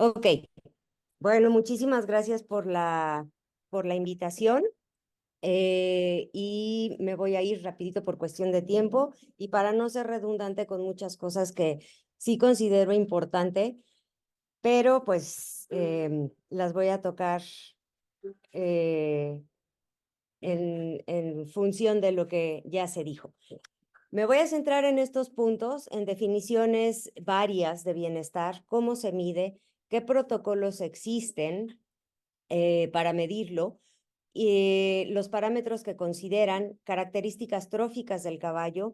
Ok, bueno, muchísimas gracias por la invitación. Y me voy a ir rapidito por cuestión de tiempo y para no ser redundante con muchas cosas que sí considero importante, pero pues las voy a tocar eh, en función de lo que ya se dijo. Me voy a centrar en estos puntos, en definiciones varias de bienestar, cómo se mide, qué protocolos existen para medirlo, y los parámetros que consideran, características tróficas del caballo,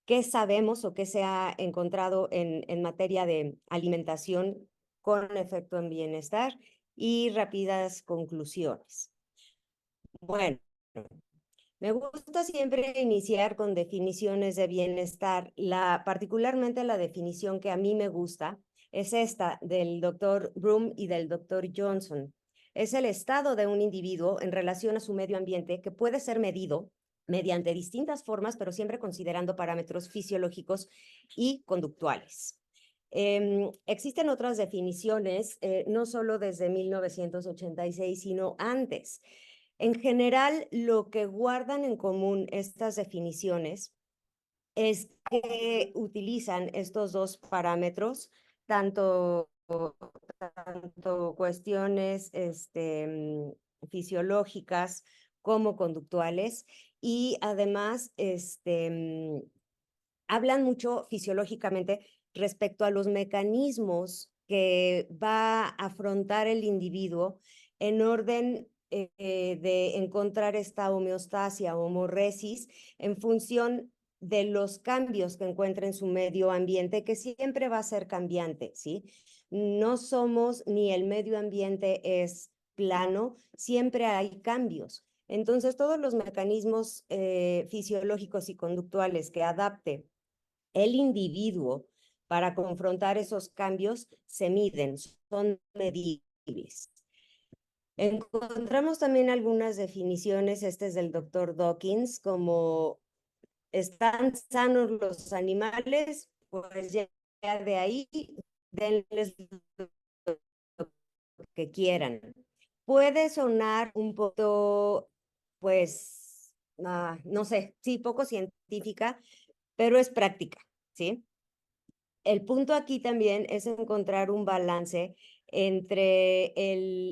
qué sabemos o qué se ha encontrado en materia de alimentación con efecto en bienestar y rápidas conclusiones. Bueno, me gusta siempre iniciar con definiciones de bienestar. Particularmente la definición que a mí me gusta es esta del doctor Broom y del doctor Johnson. Es el estado de un individuo en relación a su medio ambiente que puede ser medido mediante distintas formas, pero siempre considerando parámetros fisiológicos y conductuales. Existen otras definiciones, no solo desde 1986, sino antes. En general, lo que guardan en común estas definiciones es que utilizan estos dos parámetros, tanto, tanto cuestiones fisiológicas como conductuales, y además hablan mucho fisiológicamente respecto a los mecanismos que va a afrontar el individuo en orden de encontrar esta homeostasia o homorresis en función de los cambios que encuentra en su medio ambiente, que siempre va a ser cambiante, ¿sí? No somos ni el medio ambiente es plano, siempre hay cambios. Entonces, todos los mecanismos fisiológicos y conductuales que adapte el individuo para confrontar esos cambios se miden, son medibles. Encontramos también algunas definiciones, este es del doctor Dawkins, como están sanos los animales, pues ya de ahí denles lo que quieran. Puede sonar un poco, pues, no sé, sí, poco científica, pero es práctica, ¿sí? El punto aquí también es encontrar un balance entre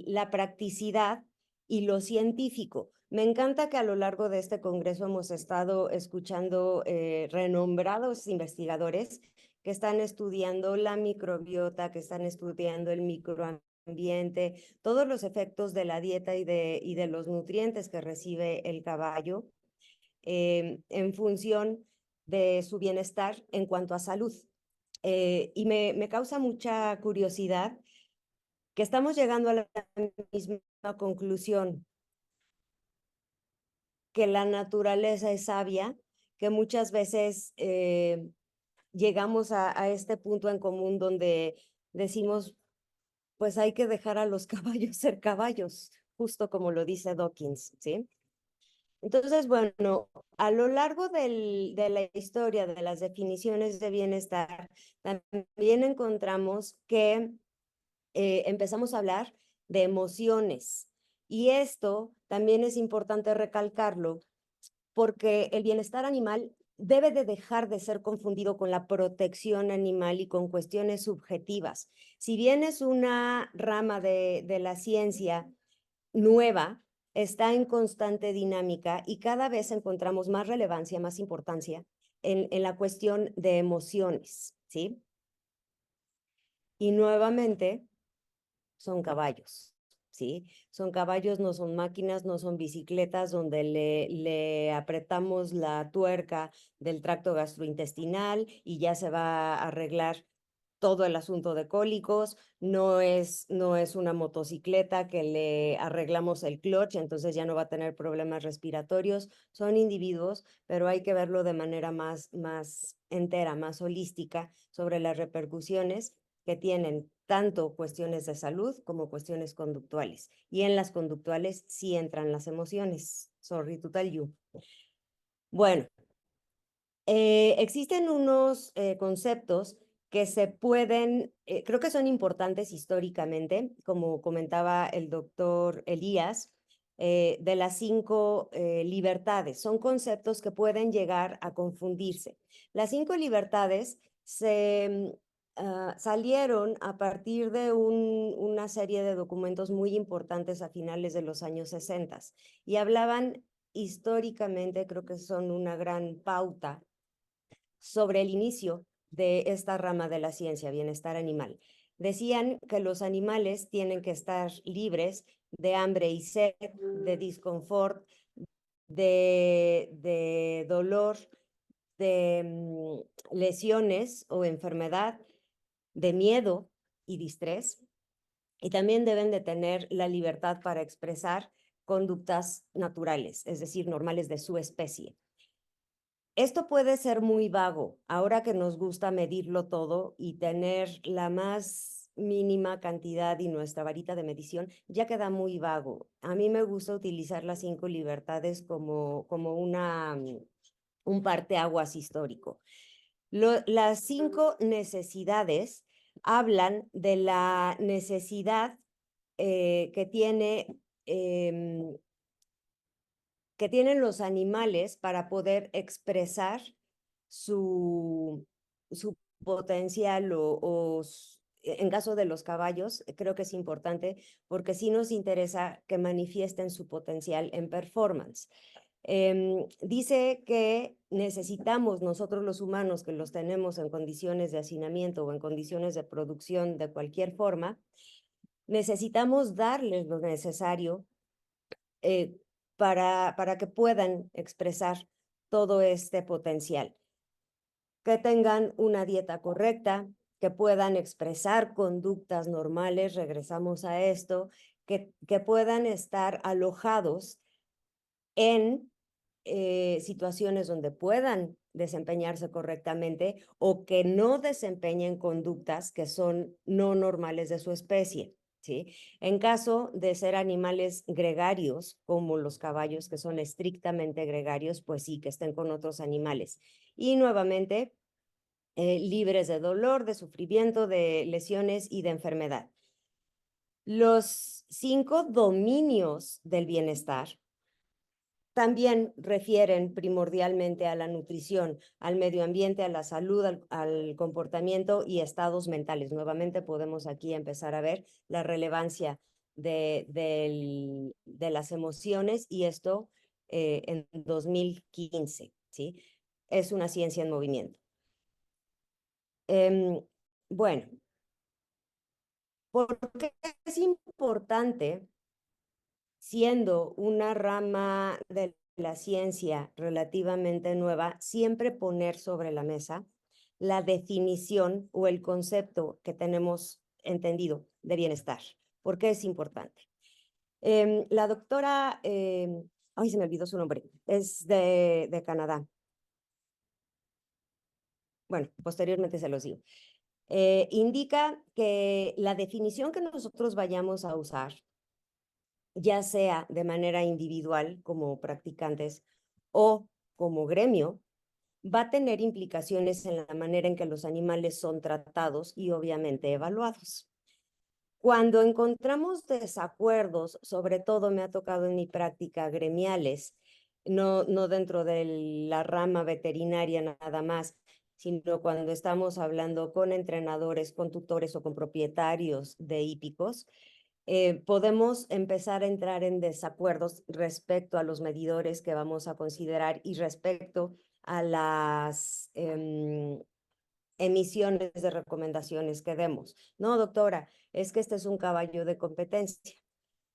la practicidad y lo científico. Me encanta que a lo largo de este congreso hemos estado escuchando renombrados investigadores que están estudiando la microbiota, que están estudiando el microambiente, todos los efectos de la dieta y de los nutrientes que recibe el caballo en función de su bienestar en cuanto a salud. Y me causa mucha curiosidad que estamos llegando a la misma conclusión, que la naturaleza es sabia, que muchas veces llegamos a este punto en común donde decimos, pues hay que dejar a los caballos ser caballos, justo como lo dice Dawkins, ¿sí? Entonces, bueno, a lo largo de la historia de las definiciones de bienestar, también encontramos que empezamos a hablar de emociones. Y esto también es importante recalcarlo porque el bienestar animal debe de dejar de ser confundido con la protección animal y con cuestiones subjetivas. Si bien es una rama de la ciencia nueva, está en constante dinámica y cada vez encontramos más relevancia, más importancia en la cuestión de emociones, ¿sí? Y nuevamente son caballos, ¿sí? Son caballos, no son máquinas, no son bicicletas donde le apretamos la tuerca del tracto gastrointestinal y ya se va a arreglar todo el asunto de cólicos, no es una motocicleta que le arreglamos el clutch, entonces ya no va a tener problemas respiratorios, son individuos, pero hay que verlo de manera más entera, más holística sobre las repercusiones que tienen tanto cuestiones de salud como cuestiones conductuales. Y en las conductuales sí entran las emociones. Sorry to tell you. Bueno, existen unos conceptos que se pueden, creo que son importantes históricamente, como comentaba el doctor Elías, de las 5 libertades. Son conceptos que pueden llegar a confundirse. Las 5 libertades se salieron a partir de una serie de documentos muy importantes a finales de los años 60 y hablaban históricamente, creo que son una gran pauta sobre el inicio de esta rama de la ciencia, bienestar animal. Decían que los animales tienen que estar libres de hambre y sed, de disconfort, de dolor, de lesiones o enfermedad, de miedo y distrés, y también deben de tener la libertad para expresar conductas naturales, es decir, normales de su especie. Esto puede ser muy vago, ahora que nos gusta medirlo todo y tener la más mínima cantidad y nuestra varita de medición, ya queda muy vago. A mí me gusta utilizar las 5 libertades como un parteaguas histórico. Las 5 necesidades hablan de la necesidad que tienen los animales para poder expresar su potencial en caso de los caballos, creo que es importante porque sí nos interesa que manifiesten su potencial en performance. Dice que necesitamos nosotros los humanos que los tenemos en condiciones de hacinamiento o en condiciones de producción de cualquier forma, necesitamos darles lo necesario eh, para que puedan expresar todo este potencial, que tengan una dieta correcta, que puedan expresar conductas normales, regresamos a esto, que puedan estar alojados en situaciones donde puedan desempeñarse correctamente o que no desempeñen conductas que son no normales de su especie. ¿Sí? En caso de ser animales gregarios, como los caballos que son estrictamente gregarios, pues sí, que estén con otros animales. Y nuevamente, libres de dolor, de sufrimiento, de lesiones y de enfermedad. Los 5 dominios del bienestar también refieren primordialmente a la nutrición, al medio ambiente, a la salud, al comportamiento y estados mentales. Nuevamente podemos aquí empezar a ver la relevancia de las emociones y esto en 2015, ¿sí? Es una ciencia en movimiento. Bueno, ¿por qué es importante, siendo una rama de la ciencia relativamente nueva, siempre poner sobre la mesa la definición o el concepto que tenemos entendido de bienestar? ¿Por qué es importante? La doctora, ay, se me olvidó su nombre, es de Canadá. Bueno, posteriormente se los digo. Indica que la definición que nosotros vayamos a usar, ya sea de manera individual como practicantes o como gremio, va a tener implicaciones en la manera en que los animales son tratados y obviamente evaluados. Cuando encontramos desacuerdos, sobre todo me ha tocado en mi práctica gremiales, no dentro de la rama veterinaria nada más, sino cuando estamos hablando con entrenadores, con tutores o con propietarios de hípicos, podemos empezar a entrar en desacuerdos respecto a los medidores que vamos a considerar y respecto a las emisiones de recomendaciones que demos. No, doctora, es que este es un caballo de competencia.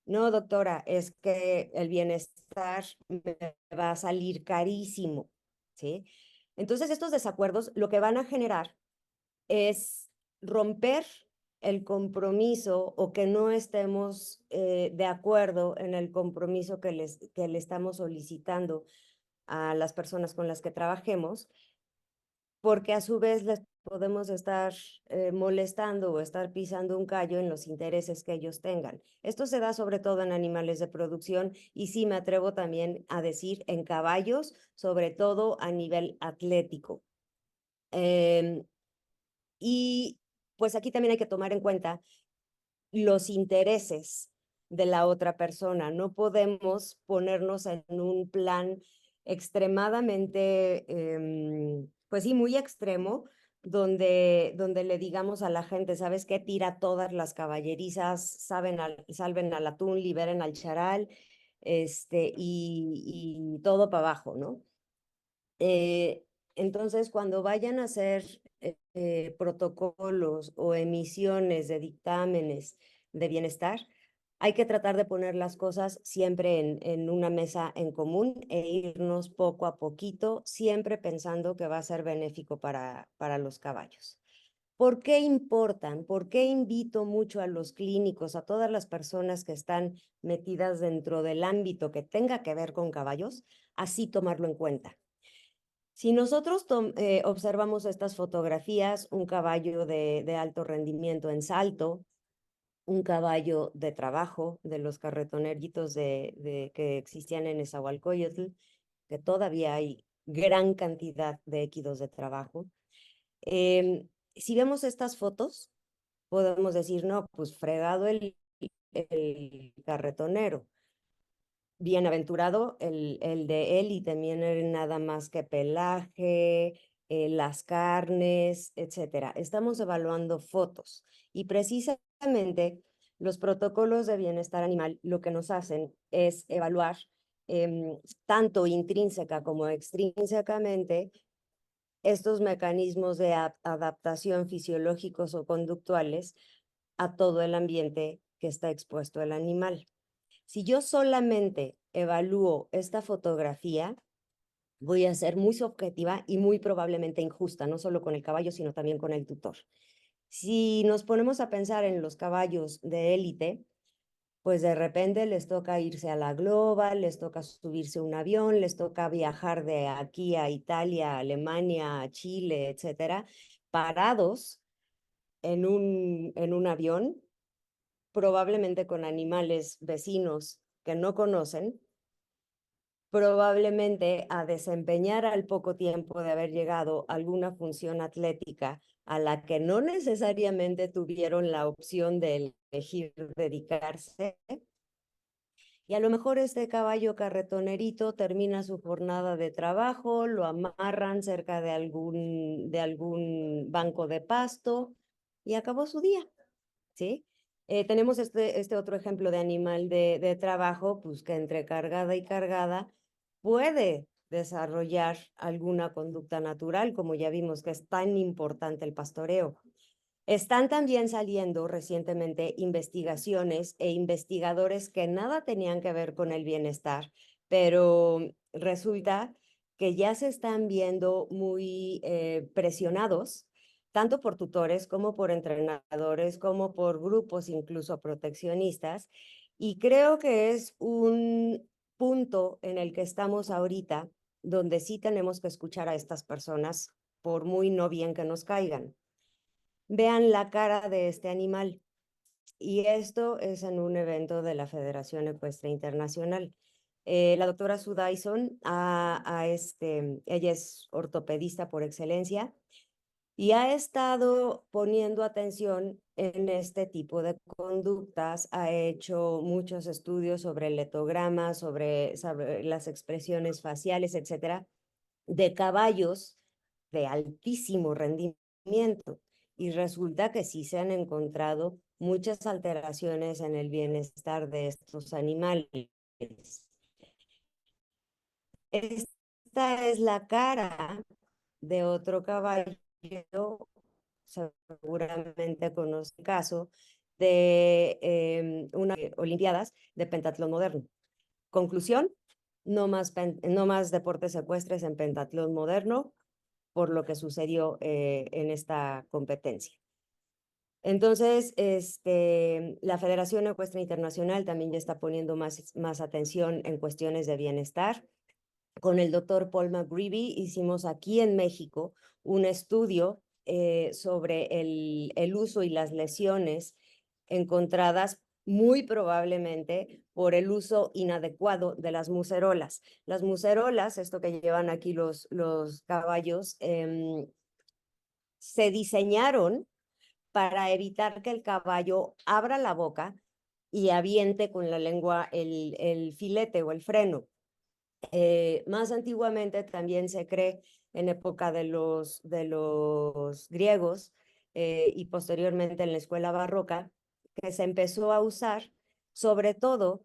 No, doctora, es que el bienestar me va a salir carísimo, ¿sí? Entonces, estos desacuerdos lo que van a generar es romper el compromiso o que no estemos de acuerdo en el compromiso que le estamos solicitando a las personas con las que trabajemos, porque a su vez les podemos estar molestando o estar pisando un callo en los intereses que ellos tengan. Esto se da sobre todo en animales de producción y sí me atrevo también a decir en caballos, sobre todo a nivel atlético. Y pues aquí también hay que tomar en cuenta los intereses de la otra persona. No podemos ponernos en un plan extremadamente, pues sí, muy extremo, donde le digamos a la gente, ¿sabes qué? Tira todas las caballerizas, salven al atún, liberen al charal, y todo para abajo, ¿no? Eh, entonces, cuando vayan a hacer protocolos o emisiones de dictámenes de bienestar, hay que tratar de poner las cosas siempre en una mesa en común e irnos poco a poquito, siempre pensando que va a ser benéfico para los caballos. ¿Por qué importan? ¿Por qué invito mucho a los clínicos, a todas las personas que están metidas dentro del ámbito que tenga que ver con caballos, así tomarlo en cuenta? Si nosotros observamos estas fotografías, un caballo de alto rendimiento en salto, un caballo de trabajo de los carretoneritos que existían en Nezahualcóyotl, que todavía hay gran cantidad de equidos de trabajo. Si vemos estas fotos, podemos decir, no, pues fregado el carretonero. Bienaventurado el de él y también nada más que pelaje, las carnes, etcétera. Estamos evaluando fotos y precisamente los protocolos de bienestar animal lo que nos hacen es evaluar tanto intrínseca como extrínsecamente estos mecanismos de adaptación fisiológicos o conductuales a todo el ambiente que está expuesto el animal. Si yo solamente evalúo esta fotografía, voy a ser muy subjetiva y muy probablemente injusta, no solo con el caballo, sino también con el tutor. Si nos ponemos a pensar en los caballos de élite, pues de repente les toca irse a la Global, les toca subirse a un avión, les toca viajar de aquí a Italia, a Alemania, a Chile, etcétera, parados en un avión, probablemente con animales vecinos que no conocen, probablemente a desempeñar al poco tiempo de haber llegado alguna función atlética a la que no necesariamente tuvieron la opción de elegir dedicarse. Y a lo mejor este caballo carretonerito termina su jornada de trabajo, lo amarran cerca de algún banco de pasto y acabó su día, ¿sí? Tenemos este otro ejemplo de animal de trabajo, pues que entre cargada y cargada puede desarrollar alguna conducta natural, como ya vimos que es tan importante el pastoreo. Están también saliendo recientemente investigaciones e investigadores que nada tenían que ver con el bienestar, pero resulta que ya se están viendo muy presionados, tanto por tutores como por entrenadores, como por grupos incluso proteccionistas. Y creo que es un punto en el que estamos ahorita, donde sí tenemos que escuchar a estas personas, por muy no bien que nos caigan. Vean la cara de este animal. Y esto es en un evento de la Federación Ecuestre Internacional. La doctora Sue Dyson, ella es ortopedista por excelencia y ha estado poniendo atención en este tipo de conductas, ha hecho muchos estudios sobre el letograma, sobre las expresiones faciales, etcétera, de caballos de altísimo rendimiento. Y resulta que sí se han encontrado muchas alteraciones en el bienestar de estos animales. Esta es la cara de otro caballo, seguramente conoce el caso, de unas Olimpiadas de pentatlón moderno. Conclusión, no más deportes ecuestres en pentatlón moderno, por lo que sucedió en esta competencia. Entonces, la Federación Ecuestre Internacional también ya está poniendo más atención en cuestiones de bienestar. Con el doctor Paul McGreevy hicimos aquí en México un estudio sobre el uso y las lesiones encontradas muy probablemente por el uso inadecuado de las muserolas. Las muserolas, esto que llevan aquí los caballos, se diseñaron para evitar que el caballo abra la boca y aviente con la lengua el filete o el freno. Más antiguamente también se cree en época de los griegos y posteriormente en la escuela barroca, que se empezó a usar sobre todo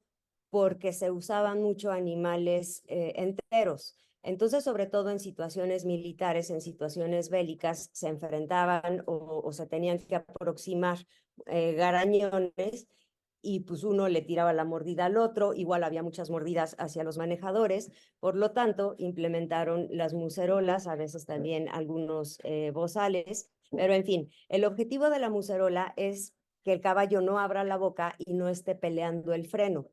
porque se usaban mucho animales enteros. Entonces, sobre todo en situaciones militares, en situaciones bélicas, se enfrentaban o se tenían que aproximar garañones y pues uno le tiraba la mordida al otro, igual había muchas mordidas hacia los manejadores, por lo tanto implementaron las muserolas, a veces también algunos bozales, pero en fin, el objetivo de la muserola es que el caballo no abra la boca y no esté peleando el freno.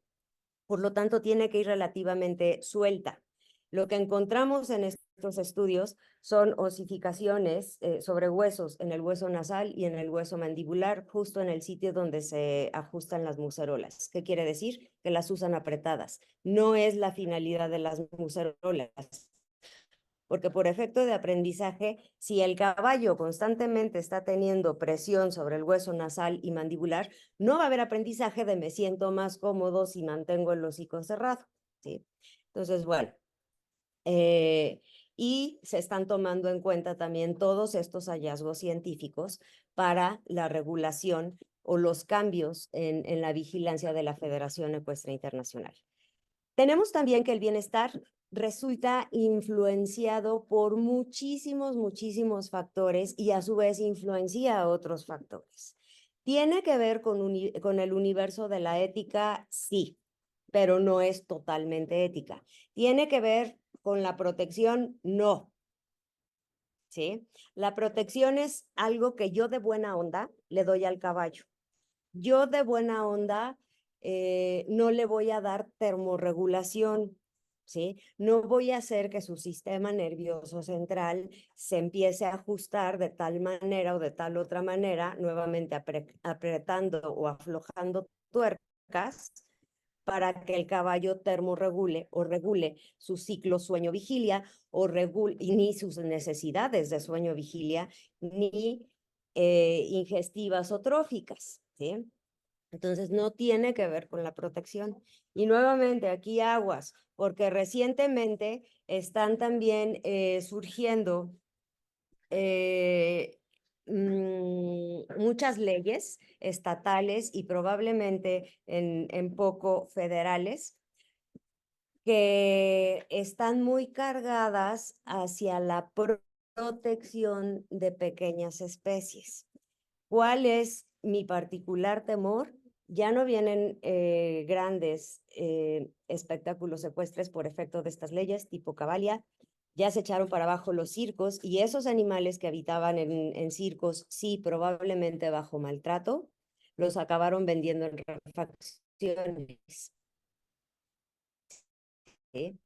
Por lo tanto, tiene que ir relativamente suelta. Lo que encontramos en estos estudios son osificaciones sobre huesos, en el hueso nasal y en el hueso mandibular, justo en el sitio donde se ajustan las muserolas. ¿Qué quiere decir? Que las usan apretadas. No es la finalidad de las muserolas, porque por efecto de aprendizaje, si el caballo constantemente está teniendo presión sobre el hueso nasal y mandibular, no va a haber aprendizaje de me siento más cómodo si mantengo el hocico cerrado, ¿sí? Entonces, bueno, y se están tomando en cuenta también todos estos hallazgos científicos para la regulación o los cambios en la vigilancia de la Federación Ecuestre Internacional. Tenemos también que el bienestar resulta influenciado por muchísimos factores y a su vez influencia a otros factores. ¿Tiene que ver con el universo de la ética? Sí, pero no es totalmente ética. ¿Tiene que ver con la protección? No. ¿Sí? La protección es algo que yo de buena onda le doy al caballo. Yo de buena onda no le voy a dar termorregulación, ¿sí? No voy a hacer que su sistema nervioso central se empiece a ajustar de tal manera o de tal otra manera, nuevamente apretando o aflojando tuercas para que el caballo termorregule o regule su ciclo sueño-vigilia o ni sus necesidades de sueño-vigilia ni ingestivas o tróficas, ¿sí? Entonces, no tiene que ver con la protección. Y nuevamente, aquí aguas, porque recientemente están también surgiendo muchas leyes estatales y probablemente en poco federales que están muy cargadas hacia la protección de pequeñas especies. ¿Cuál es mi particular temor? Ya no vienen grandes espectáculos ecuestres por efecto de estas leyes, tipo Cavalia. Ya se echaron para abajo los circos y esos animales que habitaban en circos, sí, probablemente bajo maltrato, los acabaron vendiendo en refacciones. ¿Sí?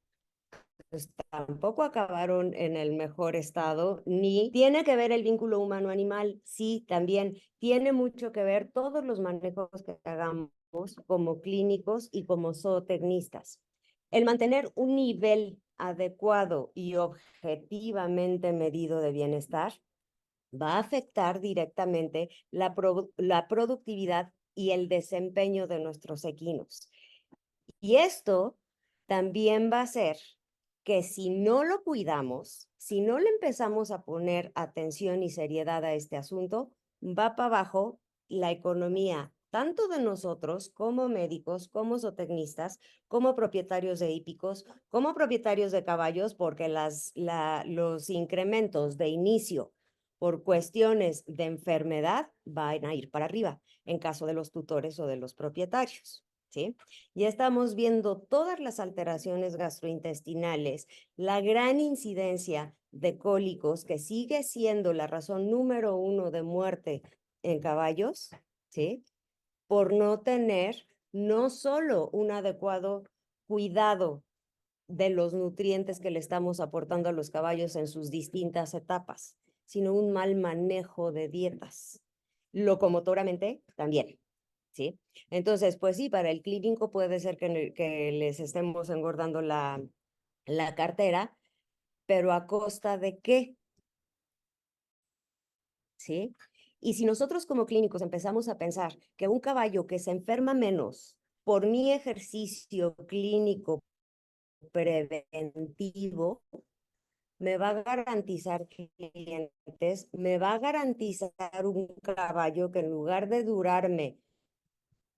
Pues tampoco acabaron en el mejor estado, ni tiene que ver el vínculo humano-animal, sí, también tiene mucho que ver todos los manejos que hagamos como clínicos y como zootecnistas. El mantener un nivel adecuado y objetivamente medido de bienestar va a afectar directamente la productividad y el desempeño de nuestros equinos. Y esto también va a ser que si no lo cuidamos, si no le empezamos a poner atención y seriedad a este asunto, va para abajo la economía, tanto de nosotros como médicos, como zootecnistas, como propietarios de hípicos, como propietarios de caballos, porque los incrementos de inicio por cuestiones de enfermedad van a ir para arriba en caso de los tutores o de los propietarios. ¿Sí? Ya estamos viendo todas las alteraciones gastrointestinales, la gran incidencia de cólicos, que sigue siendo la razón número 1 de muerte en caballos, ¿sí? Por no tener no solo un adecuado cuidado de los nutrientes que le estamos aportando a los caballos en sus distintas etapas, sino un mal manejo de dietas. Locomotoramente también. ¿Sí? Entonces, pues sí, para el clínico puede ser que les estemos engordando la cartera, pero ¿a costa de qué? ¿sí? Y si nosotros como clínicos empezamos a pensar que un caballo que se enferma menos por mi ejercicio clínico preventivo me va a garantizar clientes, me va a garantizar un caballo que en lugar de durarme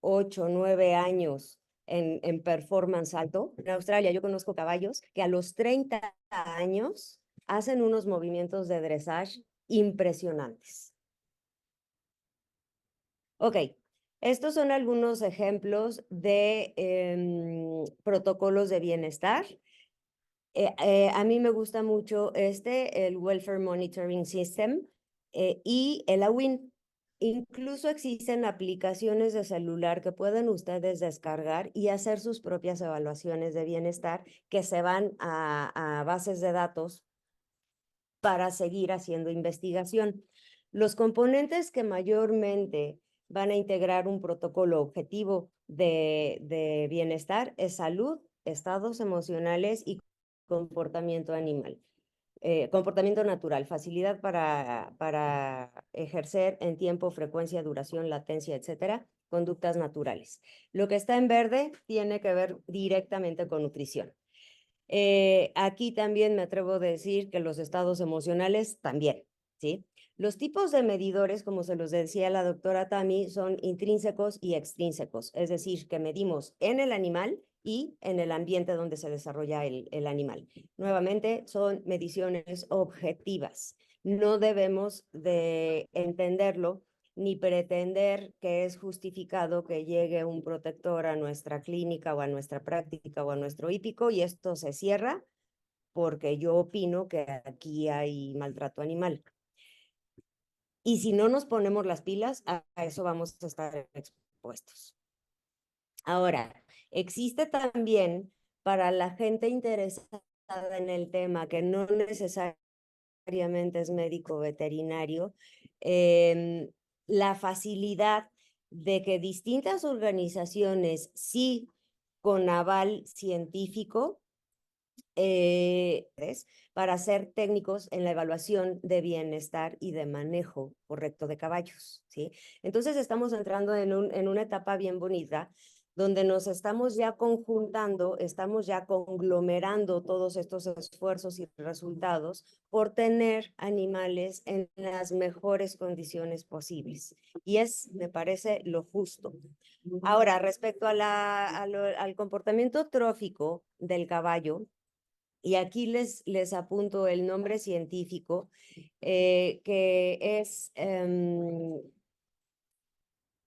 8, 9 años en performance alto, en Australia yo conozco caballos que a los 30 años hacen unos movimientos de dressage impresionantes. Ok, estos son algunos ejemplos de protocolos de bienestar. A mí me gusta mucho el Welfare Monitoring System y el AWIN. Incluso existen aplicaciones de celular que pueden ustedes descargar y hacer sus propias evaluaciones de bienestar que se van a bases de datos para seguir haciendo investigación. Los componentes que mayormente van a integrar un protocolo objetivo de bienestar es salud, estados emocionales y comportamiento animal. Comportamiento natural, facilidad para ejercer en tiempo, frecuencia, duración, latencia, etcétera, conductas naturales. Lo que está en verde tiene que ver directamente con nutrición. Aquí también me atrevo a decir que los estados emocionales también, ¿sí? Los tipos de medidores, como se los decía la doctora Tami, son intrínsecos y extrínsecos, es decir, que medimos en el animal y en el ambiente donde se desarrolla el animal. Nuevamente, son mediciones objetivas. No debemos de entenderlo ni pretender que es justificado que llegue un protector a nuestra clínica o a nuestra práctica o a nuestro hípico y esto se cierra porque yo opino que aquí hay maltrato animal. Y si no nos ponemos las pilas, a eso vamos a estar expuestos. Ahora, existe también para la gente interesada en el tema, que no necesariamente es médico veterinario, la facilidad de que distintas organizaciones, sí, con aval científico, para ser técnicos en la evaluación de bienestar y de manejo correcto de caballos, ¿sí? Entonces estamos entrando en una etapa bien bonita donde nos estamos ya conjuntando, estamos ya conglomerando todos estos esfuerzos y resultados por tener animales en las mejores condiciones posibles. Y me parece, lo justo. Ahora, respecto al comportamiento trófico del caballo, y aquí les apunto el nombre científico, que es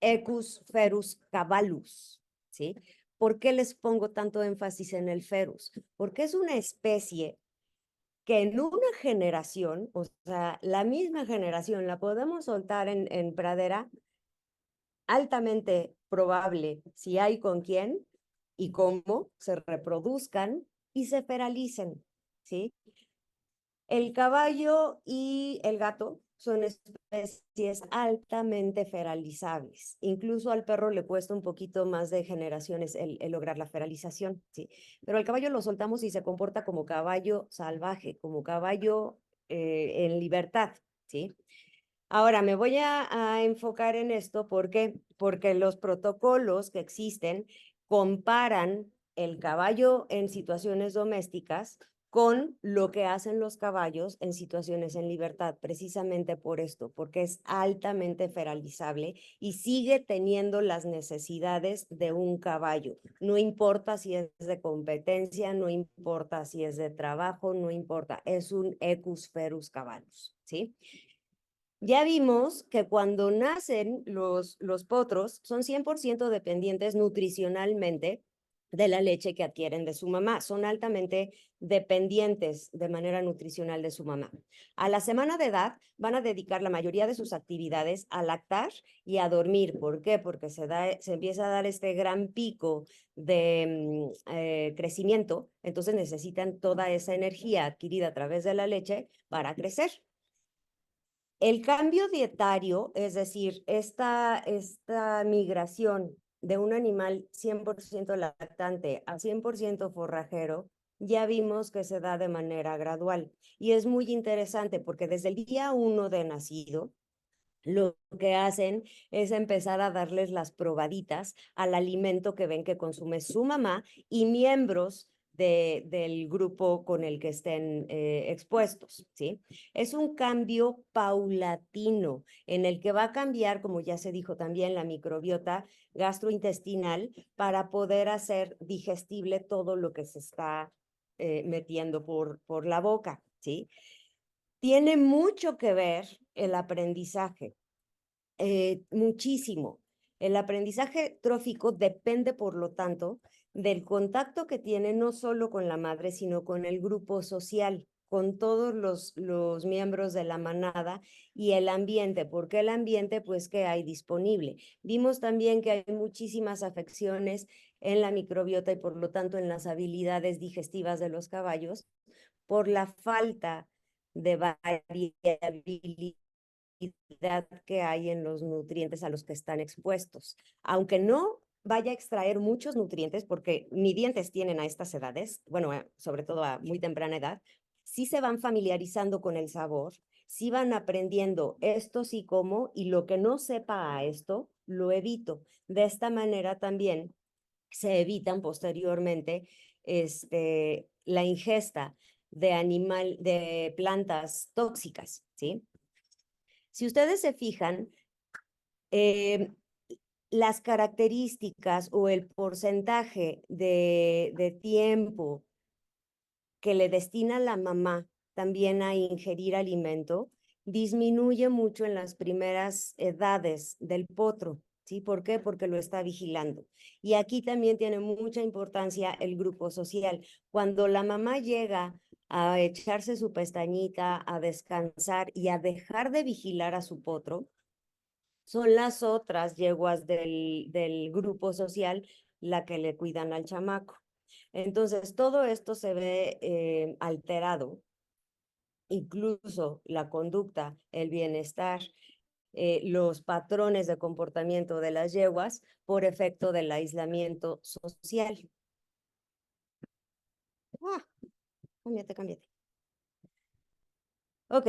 Equus ferus caballus, ¿sí? ¿Por qué les pongo tanto énfasis en el ferus? Porque es una especie que en una generación, o sea, la misma generación, la podemos soltar en pradera, altamente probable, si hay con quién y cómo, se reproduzcan y se feralicen, ¿sí? El caballo y el gato son especies altamente feralizables. Incluso al perro le cuesta un poquito más de generaciones el lograr la feralización, ¿sí? Pero al caballo lo soltamos y se comporta como caballo salvaje, como caballo en libertad, ¿sí? Ahora me voy a enfocar en esto porque los protocolos que existen comparan el caballo en situaciones domésticas con lo que hacen los caballos en situaciones en libertad, precisamente por esto, porque es altamente feralizable y sigue teniendo las necesidades de un caballo. No importa si es de competencia, no importa si es de trabajo, no importa, es un Equus ferus caballus, ¿sí? Ya vimos que cuando nacen los potros son 100% dependientes nutricionalmente de la leche que adquieren de su mamá. Son altamente dependientes de manera nutricional de su mamá. A la semana de edad van a dedicar la mayoría de sus actividades a lactar y a dormir. ¿Por qué? Porque se empieza a dar este gran pico de crecimiento. Entonces necesitan toda esa energía adquirida a través de la leche para crecer. El cambio dietario, es decir, esta migración de un animal 100% lactante a 100% forrajero, ya vimos que se da de manera gradual. Y es muy interesante porque desde el día 1 de nacido, lo que hacen es empezar a darles las probaditas al alimento que ven que consume su mamá y miembros del grupo con el que estén expuestos, ¿sí? Es un cambio paulatino en el que va a cambiar, como ya se dijo también, la microbiota gastrointestinal para poder hacer digestible todo lo que se está metiendo por la boca, ¿sí? Tiene mucho que ver el aprendizaje, muchísimo. El aprendizaje trófico depende, por lo tanto, del contacto que tiene no solo con la madre, sino con el grupo social, con todos los miembros de la manada y el ambiente. ¿Por qué el ambiente? Pues que hay disponible. Vimos también que hay muchísimas afecciones en la microbiota y por lo tanto en las habilidades digestivas de los caballos por la falta de variabilidad que hay en los nutrientes a los que están expuestos. Aunque no vaya a extraer muchos nutrientes, porque ni dientes tienen a estas edades, bueno, sobre todo a muy temprana edad, sí se van familiarizando con el sabor, sí van aprendiendo esto sí como, y lo que no sepa a esto, lo evito. De esta manera también se evitan posteriormente la ingesta de plantas tóxicas, ¿sí? Si ustedes se fijan, eh, las características o el porcentaje de tiempo que le destina la mamá también a ingerir alimento disminuye mucho en las primeras edades del potro. ¿Sí? ¿Por qué? Porque lo está vigilando. Y aquí también tiene mucha importancia el grupo social. Cuando la mamá llega a echarse su pestañita, a descansar y a dejar de vigilar a su potro, son las otras yeguas del grupo social la que le cuidan al chamaco. Entonces, todo esto se ve alterado, incluso la conducta, el bienestar, los patrones de comportamiento de las yeguas por efecto del aislamiento social. Ah, cámbiate. Ok,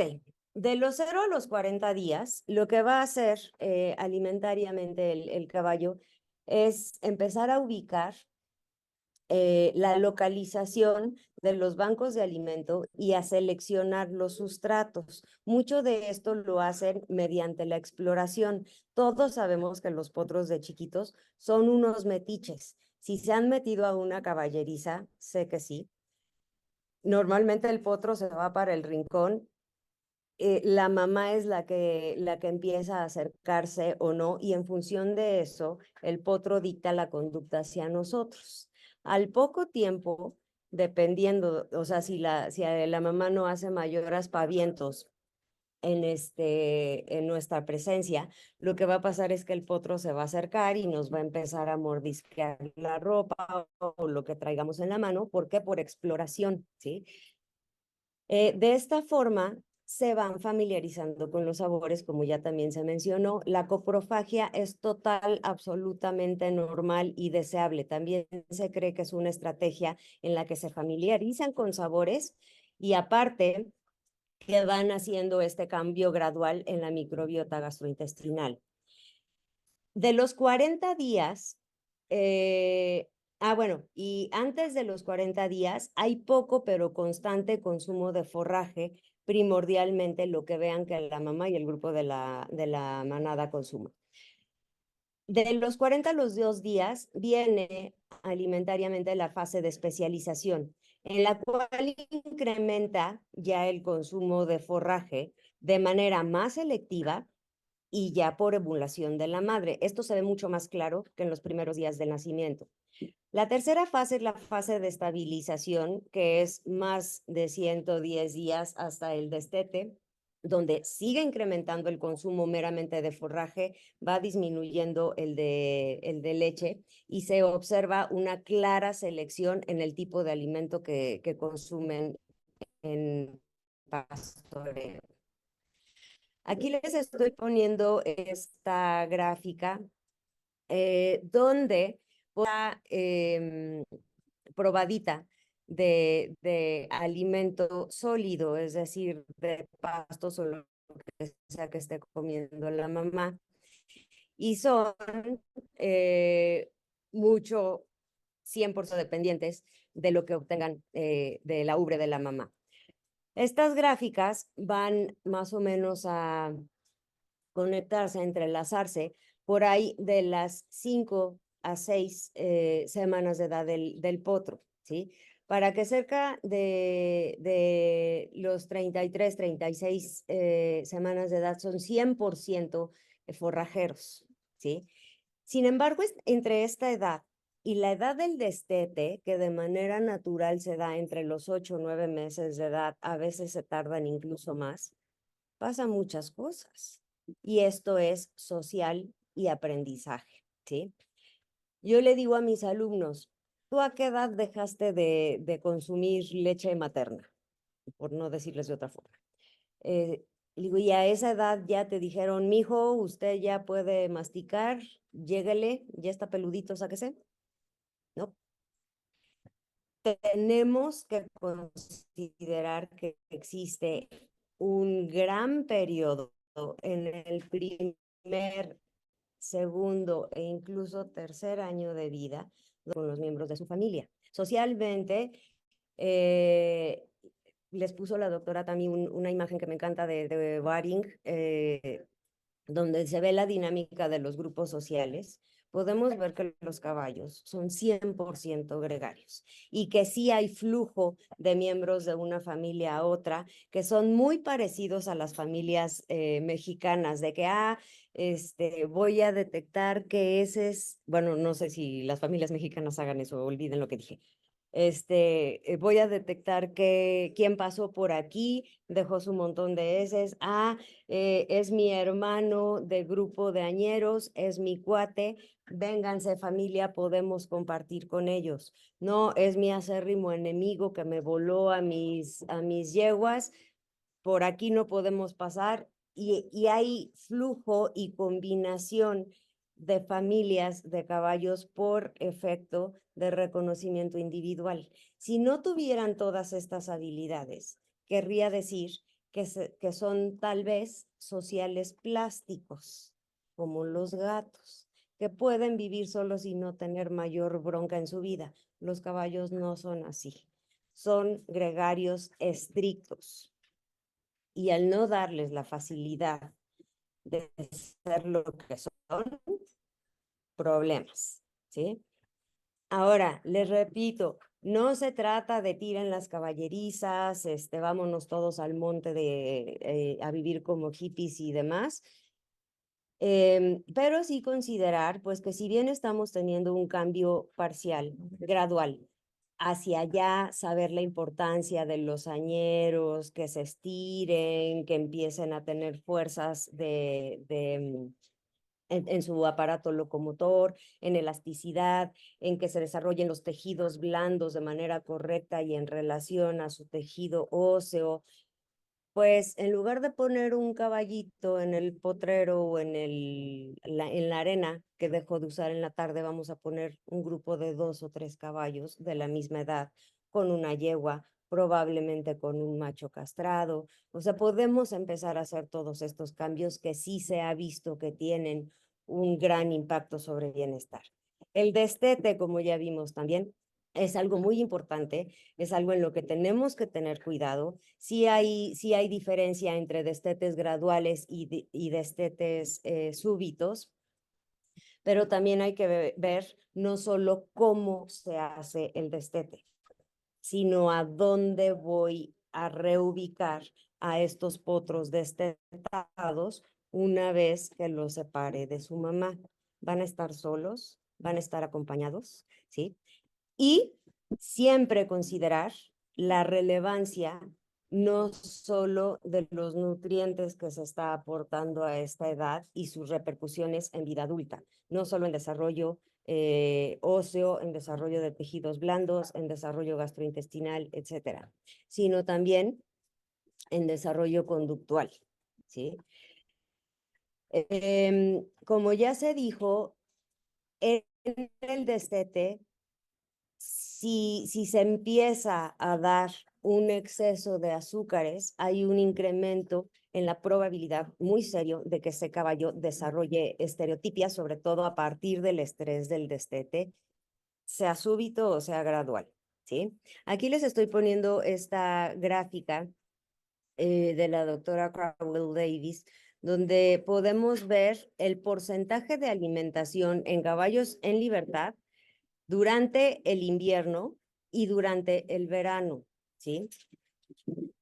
de los 0 a los 40 días, lo que va a hacer alimentariamente el caballo es empezar a ubicar la localización de los bancos de alimento y a seleccionar los sustratos. Mucho de esto lo hacen mediante la exploración. Todos sabemos que los potros de chiquitos son unos metiches. Si se han metido a una caballeriza, sé que sí. Normalmente el potro se va para el rincón, la mamá es la que empieza a acercarse o no, y en función de eso, el potro dicta la conducta hacia nosotros. Al poco tiempo, dependiendo, o sea, si la mamá no hace mayores aspavientos en nuestra presencia, lo que va a pasar es que el potro se va a acercar y nos va a empezar a mordisquear la ropa o lo que traigamos en la mano. ¿Por qué? Por exploración, ¿sí? De esta forma, se van familiarizando con los sabores, como ya también se mencionó. La coprofagia es total, absolutamente normal y deseable. También se cree que es una estrategia en la que se familiarizan con sabores y aparte que van haciendo este cambio gradual en la microbiota gastrointestinal. De los 40 días, bueno, y antes de los 40 días hay poco pero constante consumo de forraje, primordialmente lo que vean que la mamá y el grupo de la manada consuman. De los 40 a los 2 días viene alimentariamente la fase de especialización, en la cual incrementa ya el consumo de forraje de manera más selectiva y ya por emulación de la madre. Esto se ve mucho más claro que en los primeros días del nacimiento. La tercera fase es la fase de estabilización, que es más de 110 días hasta el destete, donde sigue incrementando el consumo meramente de forraje, va disminuyendo el de leche y se observa una clara selección en el tipo de alimento que consumen en pastoreo. Aquí les estoy poniendo esta gráfica donde la probadita de alimento sólido, es decir, de pasto que sea que esté comiendo la mamá. Y son mucho 100% dependientes de lo que obtengan de la ubre de la mamá. Estas gráficas van más o menos a conectarse, a entrelazarse por ahí de las 5 a 6 semanas de edad del potro, ¿sí? Para que cerca de los 33, 36 semanas de edad son 100% forrajeros, ¿sí? Sin embargo, entre esta edad y la edad del destete, que de manera natural se da entre los 8 o 9 meses de edad, a veces se tardan incluso más, pasan muchas cosas. Y esto es social y aprendizaje, ¿sí? Yo le digo a mis alumnos, ¿tú a qué edad dejaste de consumir leche materna? Por no decirles de otra forma. Digo, y a esa edad ya te dijeron, mijo, usted ya puede masticar, lléguele, ya está peludito, sáquese. No. Tenemos que considerar que existe un gran periodo en el primer, segundo e incluso tercer año de vida con los miembros de su familia. Socialmente, les puso la doctora también una imagen que me encanta de Waring, donde se ve la dinámica de los grupos sociales. Podemos ver que los caballos son 100% gregarios y que sí hay flujo de miembros de una familia a otra que son muy parecidos a las familias mexicanas, de que, voy a detectar que ese es, bueno, no sé si las familias mexicanas hagan eso, olviden lo que dije. Voy a detectar quién pasó por aquí, dejó su montón de heces, es mi hermano de grupo de añeros, es mi cuate, vénganse familia, podemos compartir con ellos. No, es mi acérrimo enemigo que me voló a mis yeguas, por aquí no podemos pasar, y hay flujo y combinación de familias de caballos por efecto de reconocimiento individual. Si no tuvieran todas estas habilidades, querría decir que son tal vez sociales plásticos, como los gatos, que pueden vivir solos y no tener mayor bronca en su vida. Los caballos no son así, son gregarios estrictos. Y al no darles la facilidad de ser lo que son, problemas, ¿sí? Ahora, les repito, no se trata de tiren las caballerizas, vámonos todos al monte a vivir como hippies y demás, pero sí considerar, pues, que si bien estamos teniendo un cambio parcial, gradual, hacia allá, saber la importancia de los añeros, que se estiren, que empiecen a tener fuerzas en su aparato locomotor, en elasticidad, en que se desarrollen los tejidos blandos de manera correcta y en relación a su tejido óseo. Pues en lugar de poner un caballito en el potrero o en la arena que dejo de usar en la tarde, vamos a poner un grupo de 2 o 3 caballos de la misma edad, con una yegua, probablemente con un macho castrado. O sea, podemos empezar a hacer todos estos cambios que sí se ha visto que tienen un gran impacto sobre el bienestar. El destete, como ya vimos también, es algo muy importante, es algo en lo que tenemos que tener cuidado. Sí hay diferencia entre destetes graduales y destetes súbitos, pero también hay que ver no solo cómo se hace el destete, sino a dónde voy a reubicar a estos potros destetados una vez que los separe de su mamá. ¿Van a estar solos? ¿Van a estar acompañados? ¿Sí? Y siempre considerar la relevancia no solo de los nutrientes que se está aportando a esta edad y sus repercusiones en vida adulta, no solo en desarrollo óseo, en desarrollo de tejidos blandos, en desarrollo gastrointestinal, etcétera, sino también en desarrollo conductual, ¿sí? Como ya se dijo, en el destete, si se empieza a dar un exceso de azúcares, hay un incremento en la probabilidad muy serio de que ese caballo desarrolle estereotipias, sobre todo a partir del estrés del destete, sea súbito o sea gradual, ¿sí? Aquí les estoy poniendo esta gráfica de la doctora Crowell Davis, donde podemos ver el porcentaje de alimentación en caballos en libertad durante el invierno y durante el verano, ¿sí?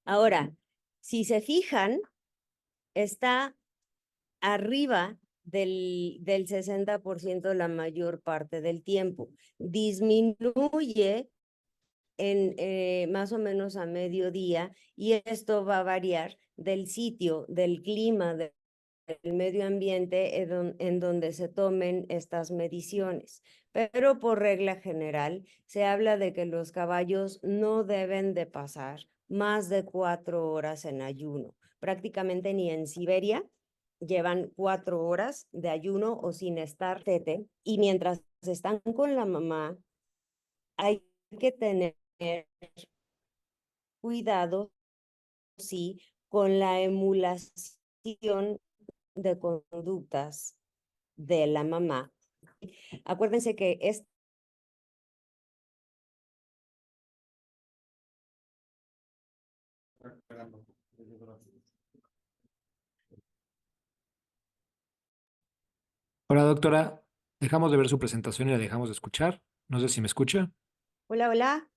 Ahora, si se fijan, está arriba del 60% la mayor parte del tiempo. Disminuye en más o menos a mediodía y esto va a variar del sitio, del clima, del medio ambiente en donde se tomen estas mediciones. Pero por regla general se habla de que los caballos no deben de pasar más de 4 horas en ayuno. Prácticamente ni en Siberia llevan 4 horas de ayuno o sin estar tete. Y mientras están con la mamá, hay que tener cuidado, sí, con la emulación de conductas de la mamá. Acuérdense que es Hola, doctora. Dejamos de ver su presentación y la dejamos de escuchar. No sé si me escucha. hola, hola.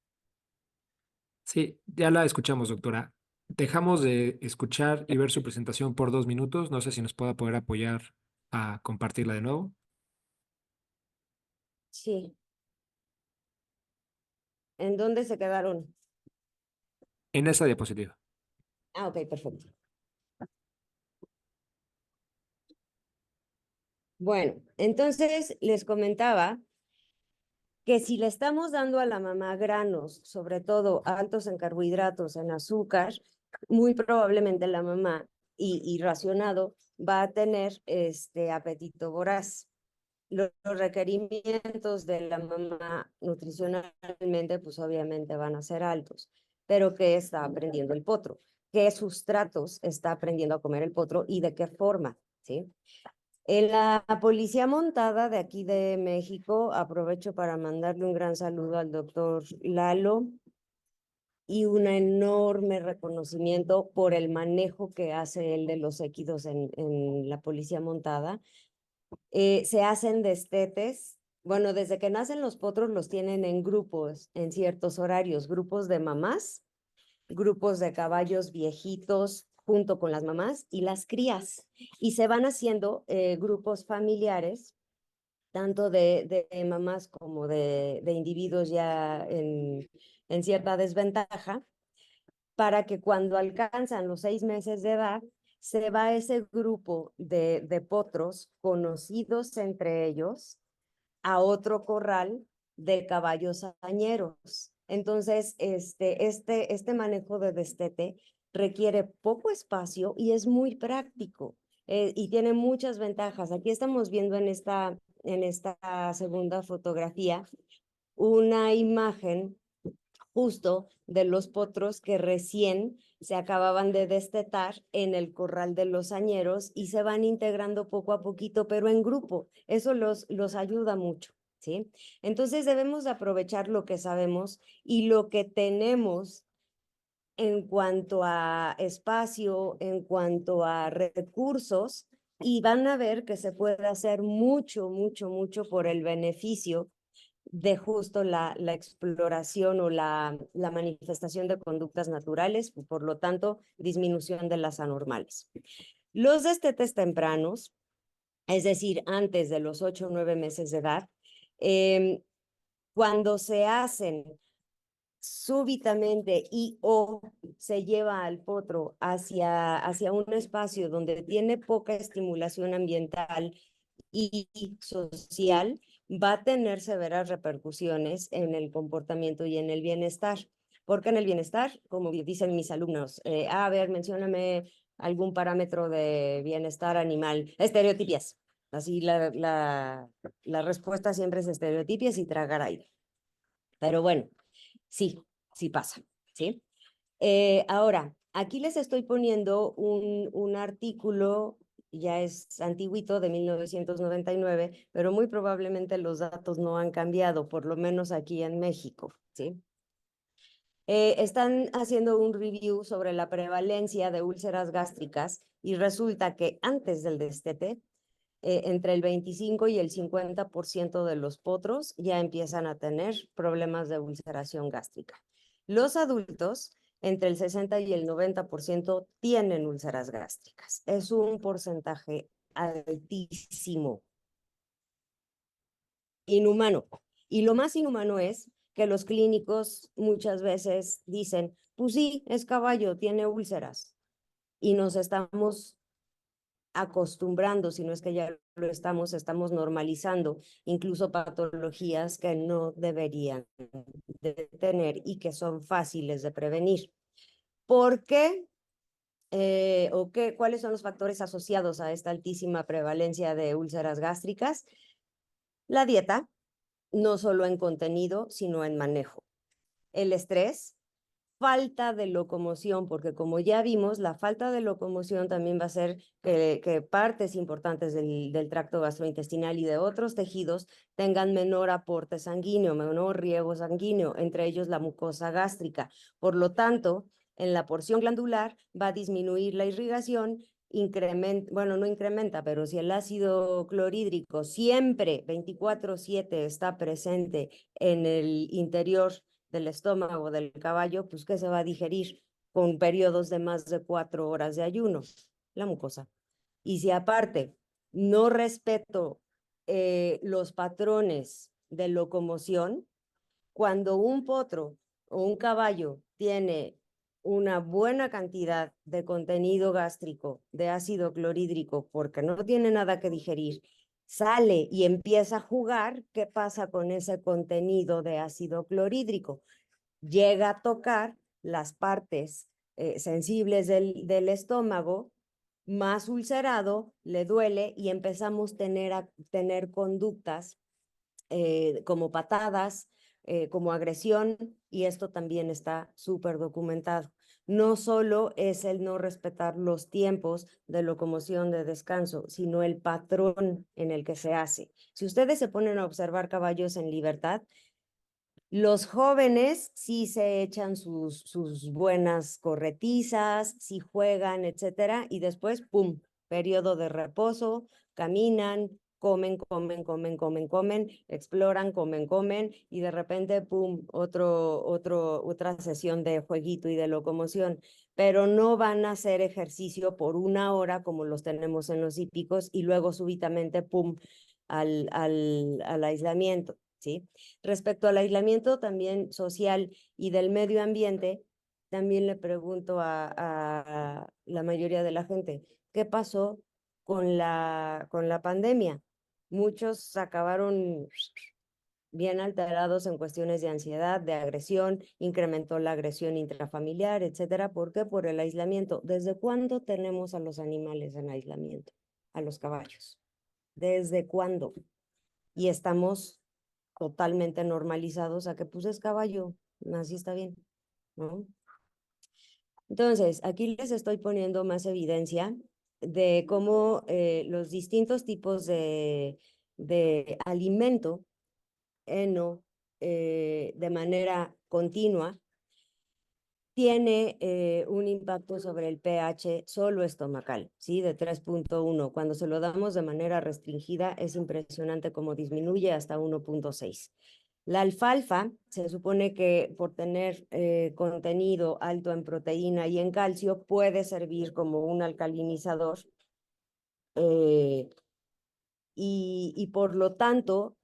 Sí, ya la escuchamos, doctora. Dejamos de escuchar y ver su presentación por 2 minutos. No sé si nos pueda poder apoyar a compartirla de nuevo. Sí, ¿en dónde se quedaron? En esa diapositiva. Ah, ok, perfecto. Bueno, entonces les comentaba que si le estamos dando a la mamá granos, sobre todo altos en carbohidratos, en azúcar, muy probablemente la mamá y racionado va a tener este apetito voraz. Los requerimientos de la mamá nutricionalmente, pues obviamente van a ser altos. Pero ¿qué está aprendiendo el potro? ¿Qué sustratos está aprendiendo a comer el potro y de qué forma? ¿Sí? En la policía montada de aquí de México, aprovecho para mandarle un gran saludo al doctor Lalo y un enorme reconocimiento por el manejo que hace él de los equidos en la policía montada. Se hacen destetes. Bueno, desde que nacen los potros los tienen en grupos, en ciertos horarios, grupos de mamás, grupos de caballos viejitos junto con las mamás y las crías. Y se van haciendo grupos familiares, tanto de mamás como de individuos ya en cierta desventaja, para que cuando alcanzan los 6 meses de edad, se va ese grupo de potros conocidos entre ellos a otro corral de caballos hañeros. Entonces, este manejo de destete requiere poco espacio y es muy práctico y tiene muchas ventajas. Aquí estamos viendo en esta segunda fotografía una imagen justo de los potros que recién se acababan de destetar en el corral de los hañeros y se van integrando poco a poquito, pero en grupo. Eso los ayuda mucho, ¿sí? Entonces debemos de aprovechar lo que sabemos y lo que tenemos en cuanto a espacio, en cuanto a recursos, y van a ver que se puede hacer mucho, mucho, mucho por el beneficio de justo la exploración o la manifestación de conductas naturales, por lo tanto, disminución de las anormales. Los destetes tempranos, es decir, antes de los 8 o 9 meses de edad, cuando se hacen súbitamente y o se lleva al potro hacia un espacio donde tiene poca estimulación ambiental y social, va a tener severas repercusiones en el comportamiento y en el bienestar. Porque en el bienestar, como dicen mis alumnos, a ver, mencióname algún parámetro de bienestar animal, estereotipias. Así la respuesta siempre es estereotipias y tragar aire. Pero bueno, sí, sí pasa, ¿sí? Ahora, aquí les estoy poniendo un artículo, ya es antiguito, de 1999, pero muy probablemente los datos no han cambiado, por lo menos aquí en México, ¿sí? Están haciendo un review sobre la prevalencia de úlceras gástricas y resulta que antes del destete, entre el 25 y el 50% de los potros ya empiezan a tener problemas de ulceración gástrica. Los adultos, entre el 60 y el 90% tienen úlceras gástricas. Es un porcentaje altísimo, inhumano. Y lo más inhumano es que los clínicos muchas veces dicen, pues sí, es caballo, tiene úlceras. Y nos estamos acostumbrando, si no es que ya lo estamos normalizando, incluso patologías que no deberían de tener y que son fáciles de prevenir. ¿Por qué? ¿Cuáles son los factores asociados a esta altísima prevalencia de úlceras gástricas? La dieta, no solo en contenido, sino en manejo. El estrés, falta de locomoción, porque como ya vimos, la falta de locomoción también va a hacer que partes importantes del tracto gastrointestinal y de otros tejidos tengan menor aporte sanguíneo, menor riego sanguíneo, entre ellos la mucosa gástrica. Por lo tanto, en la porción glandular va a disminuir la irrigación, bueno, no incrementa, pero si el ácido clorhídrico siempre 24/7 está presente en el interior del estómago del caballo, pues que se va a digerir con periodos de más de 4 horas de ayuno, la mucosa. Y si aparte no respeto los patrones de locomoción, cuando un potro o un caballo tiene una buena cantidad de contenido gástrico, de ácido clorhídrico, porque no tiene nada que digerir, sale y empieza a jugar, ¿qué pasa con ese contenido de ácido clorhídrico? Llega a tocar las partes sensibles del estómago, más ulcerado, le duele y empezamos a tener conductas como patadas, como agresión, y esto también está súper documentado. No solo es el no respetar los tiempos de locomoción, de descanso, sino el patrón en el que se hace. Si ustedes se ponen a observar caballos en libertad, los jóvenes sí se echan sus buenas corretizas, sí juegan, etcétera, y después, ¡pum!, periodo de reposo, caminan, comen, exploran, comen, y de repente, ¡pum!, otra sesión de jueguito y de locomoción. Pero no van a hacer ejercicio por 1 hora como los tenemos en los hípicos y luego súbitamente, ¡pum!, al aislamiento, ¿sí? Respecto al aislamiento también social y del medio ambiente, también le pregunto a la mayoría de la gente, ¿qué pasó con la pandemia? Muchos acabaron bien alterados en cuestiones de ansiedad, de agresión, incrementó la agresión intrafamiliar, etcétera. ¿Por qué? Por el aislamiento. ¿Desde cuándo tenemos a los animales en aislamiento? A los caballos. ¿Desde cuándo? Y estamos totalmente normalizados a que pues es caballo, así está bien, ¿no? Entonces, aquí les estoy poniendo más evidencia de cómo los distintos tipos de alimento heno de manera continua tiene un impacto sobre el pH solo estomacal, ¿sí? De 3.1. Cuando se lo damos de manera restringida, es impresionante cómo disminuye hasta 1.6. La alfalfa se supone que por tener contenido alto en proteína y en calcio puede servir como un alcalinizador eh, y por lo tanto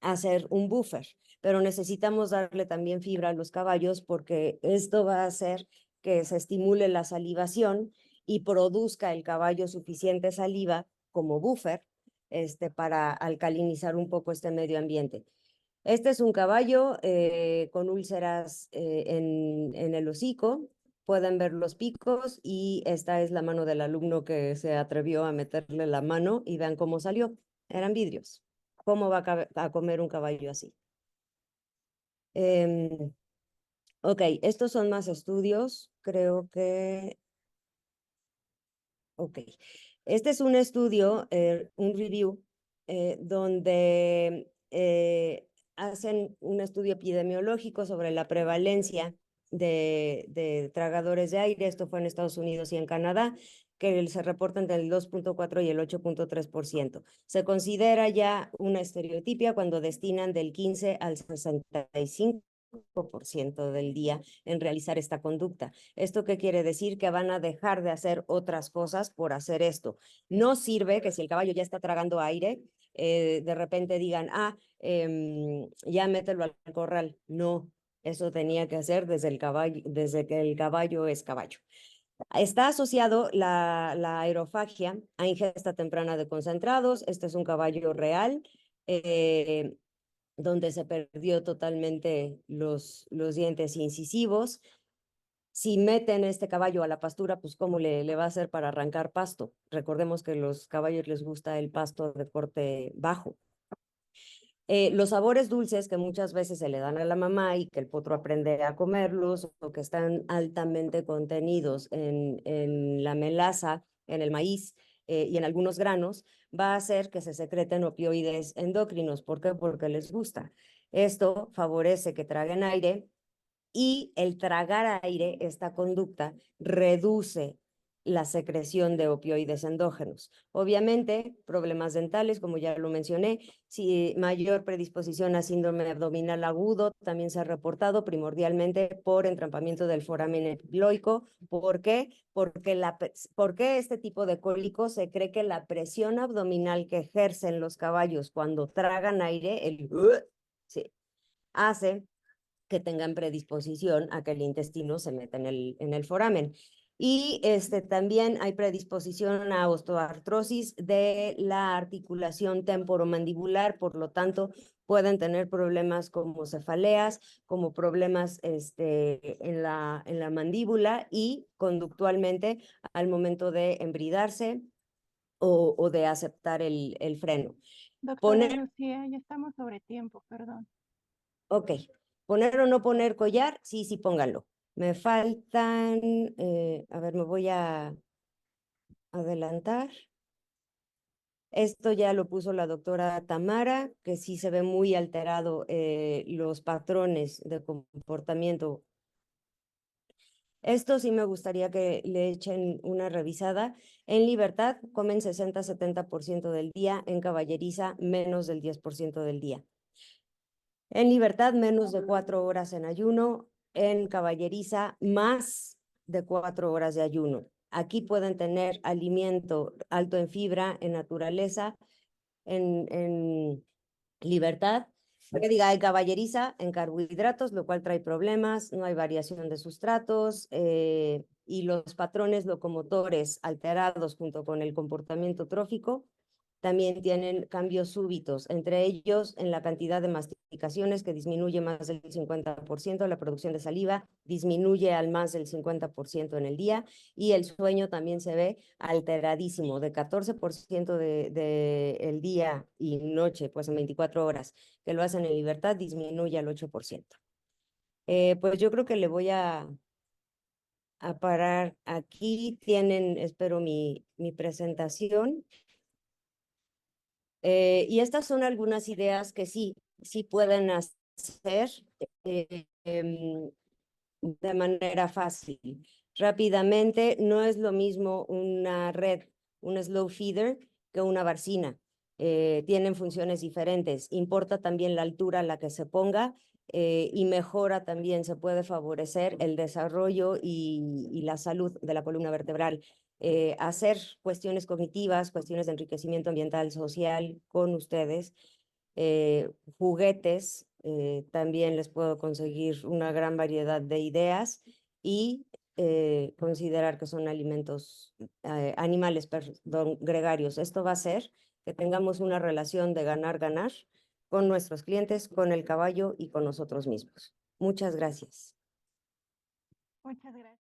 hacer un buffer. Pero necesitamos darle también fibra a los caballos porque esto va a hacer que se estimule la salivación y produzca el caballo suficiente saliva como buffer para alcalinizar un poco este medio ambiente. Este es un caballo con úlceras en el hocico. Pueden ver los picos y esta es la mano del alumno que se atrevió a meterle la mano y vean cómo salió. Eran vidrios. ¿Cómo va a comer un caballo así? Ok, estos son más estudios, creo que... Ok, este es un estudio, un review, donde hacen un estudio epidemiológico sobre la prevalencia de tragadores de aire. Esto fue en Estados Unidos y en Canadá, que se reporta entre el 2.4 y el 8.3%. Se considera ya una estereotipia cuando destinan del 15 al 65% del día en realizar esta conducta. ¿Esto qué quiere decir? Que van a dejar de hacer otras cosas por hacer esto. No sirve que si el caballo ya está tragando aire, de repente digan, ya mételo al corral. No, eso tenía que hacer desde el caballo, desde que el caballo es caballo. Está asociado la aerofagia a ingesta temprana de concentrados. Este es un caballo real, donde se perdió totalmente los dientes incisivos. Si meten este caballo a la pastura, pues ¿cómo le va a hacer para arrancar pasto? Recordemos que a los caballos les gusta el pasto de corte bajo. Los sabores dulces que muchas veces se le dan a la mamá y que el potro aprende a comerlos, o que están altamente contenidos en la melaza, en el maíz y en algunos granos, va a hacer que se secreten opioides endocrinos. ¿Por qué? Porque les gusta. Esto favorece que traguen aire, y el tragar aire, esta conducta, reduce la secreción de opioides endógenos. Obviamente, problemas dentales, como ya lo mencioné, si mayor predisposición a síndrome abdominal agudo también se ha reportado primordialmente por entrampamiento del foramen epiloico. ¿Por qué? Porque este tipo de cólico se cree que la presión abdominal que ejercen los caballos cuando tragan aire, sí, hace que tengan predisposición a que el intestino se meta en el foramen. Y también hay predisposición a osteoartrosis de la articulación temporomandibular, por lo tanto, pueden tener problemas como cefaleas, como problemas en la mandíbula y conductualmente al momento de embridarse o de aceptar el freno. Doctora Poner Lucía, ya estamos sobre tiempo, perdón. Ok, poner o no poner collar, sí, sí, pónganlo. Me faltan, a ver, me voy a adelantar. Esto ya lo puso la doctora Tamara, que sí se ve muy alterado los patrones de comportamiento. Esto sí me gustaría que le echen una revisada. En libertad comen 60-70% del día, en caballeriza menos del 10% del día. En libertad, menos de 4 horas en ayuno. En caballeriza, más de 4 horas de ayuno. Aquí pueden tener alimento alto en fibra, en naturaleza, en libertad. Que diga, en caballeriza, en carbohidratos, lo cual trae problemas, no hay variación de sustratos y los patrones locomotores alterados junto con el comportamiento trófico también tienen cambios súbitos, entre ellos en la cantidad de masticaciones, que disminuye más del 50%, la producción de saliva disminuye al más del 50% en el día, y el sueño también se ve alteradísimo, de 14% de el día y noche, pues en 24 horas, que lo hacen en libertad, disminuye al 8%. Pues yo creo que le voy a parar aquí. Tienen, espero, mi presentación. Y estas son algunas ideas que sí pueden hacer de manera fácil. Rápidamente, no es lo mismo una red, un slow feeder, que una barcina. Tienen funciones diferentes. Importa también la altura a la que se ponga y mejora también, se puede favorecer el desarrollo y la salud de la columna vertebral. Hacer cuestiones cognitivas, cuestiones de enriquecimiento ambiental, social con ustedes, juguetes, también les puedo conseguir una gran variedad de ideas y considerar que son alimentos, animales, perdón, gregarios. Esto va a hacer que tengamos una relación de ganar-ganar con nuestros clientes, con el caballo y con nosotros mismos. Muchas gracias. Muchas gracias.